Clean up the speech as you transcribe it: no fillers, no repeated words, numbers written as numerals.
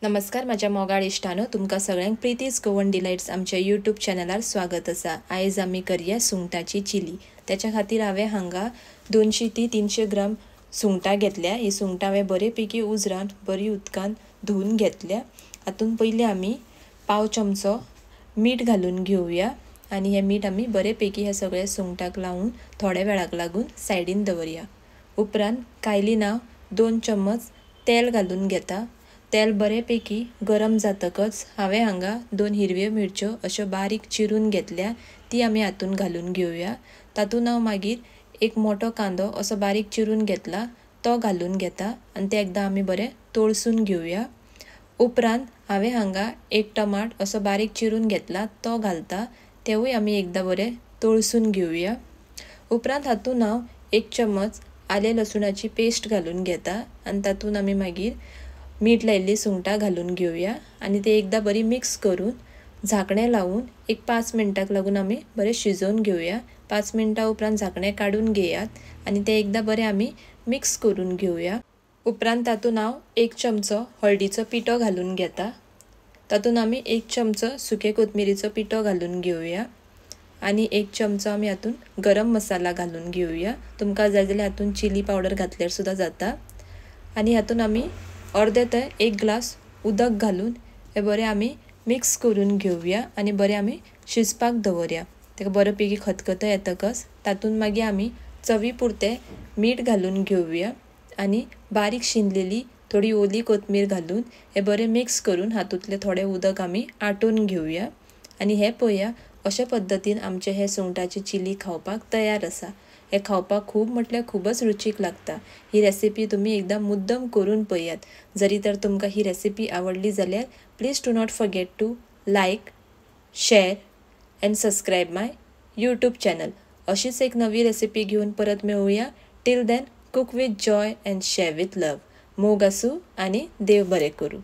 नमस्कार माझ्या मोगाळ इश्टानो, तुमकां सगळ्यांक प्रितीज गोवन डिलायट्स आमच्या यूट्यूब चॅनलार स्वागत आसा। आयज आमी करया सुंगटाची चिली। त्याच्या खातीर हांवें हांगा 200 ते 300 ग्राम सुंगटां घेतल्या। ही सुंगटां हांवें बरे पैकी उजरावन बरी उदकान धुवन घेतल्या। हातून पयलीं आमी पाव चमचो मीठ घालून घेवया आनी हे मीठ आमी बरे पैकी हे सगळे सुंगटाक लावून थोड्या वेळाक लागून सायडीन दवरया। उपरांत कायलीन हांव 2 चमच तेल घालून घेता। तेल बरे पैकी गरम जातकच हांवें हांगा 2 हिरव्यो मिरच्यो अश्यो बारीक चिरून घेतल्या, ती आमी हातून घालून घेवया। तातून हांव मागीर एक मोठो कांदो असो बारीक चिरून घेतला तो घालून घेता आनी ते एकदां आमी बरें तळसून घेवया। उपरांत हांवें हांगा एक टमाट असो बारीक चिरून घेतला तो घालता, तेवूय आमी एकदां बरें तळसून घेवया। उपरांत हातून हांव 1 चमच आले लसुणाची पेस्ट घालून घेता आनी तातून आमी मागीर मीठ लायिल्ली सुंगटां घालून घेवया आनी ते एकदां बरी मिक्स करून झाकणें लावून एक 5 मिनटाक लागून आमी बरें शिजोवन घेवया। 5 मिनटां उपरांत झाकणें काडून घेयात आनी ते एकदां बरें आमी मिक्स करून घेवया। उपरांत तातून हांव 1 चमचो हळदीचो पिठो घालून घेता। तातून आमी 1 चमचो सुके कोथमिरीचो पिठो घालून घेवया आनी 1 चमचो आमी हातून गरम मसाला घालून घेवया। तुमकां जाय जाल्यार हातून चिली पावडर घातल्यार सुद्दां जाता। आनी हातून आमी अर्दे ते 1 ग्लास उदक घालून हे बरें आमी मिक्स करून घेवया आनी बरें आमी शिजपाक दवरया। तेका बरे पैकी खतखतो येतकच तातून मागीर आमी चवी पुरते मीठ घालून घेवया आनी बारीक शिनलेली थोडी ओली कोथमीर घालून हे बरें मिक्स करून हातूंतले थोडे उदक आमी आटून घेवया आनी हे पळया अशा पद्दतीन आमचे हे सुंगटाची चिली खावपाक तयार आसा। हे खावपाक खूब म्हटल्यार खूबच रुचीक लागता। ही रेसिपी तुम्ही एकदां मुद्दम करून पळयात। जरी तर तुमकां ही रेसिपी आवडली जाल्यार please do not forget to like, share and subscribe my YouTube channel. अशीच एक नवी रेसिपी घेऊन परत मेळूया। Till then cook with joy and share with love. मोग आसूं आनी देव बरें करूं।